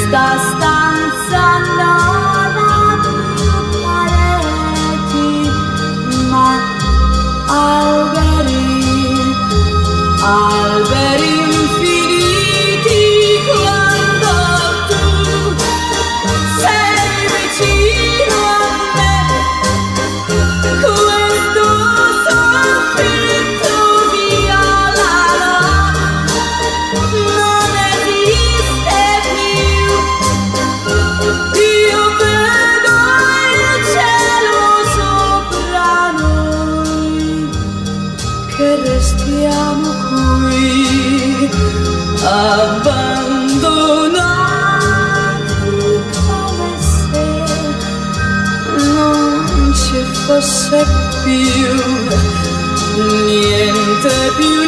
questa stanza non ha più pareti, ma alberi, alberi infiniti. Quando tu sei vicino a me, questo soffitto violano non esiste più. Io vedo il cielo sopra noi, che restiamo qui abbandonati, come se non ci fosse più niente più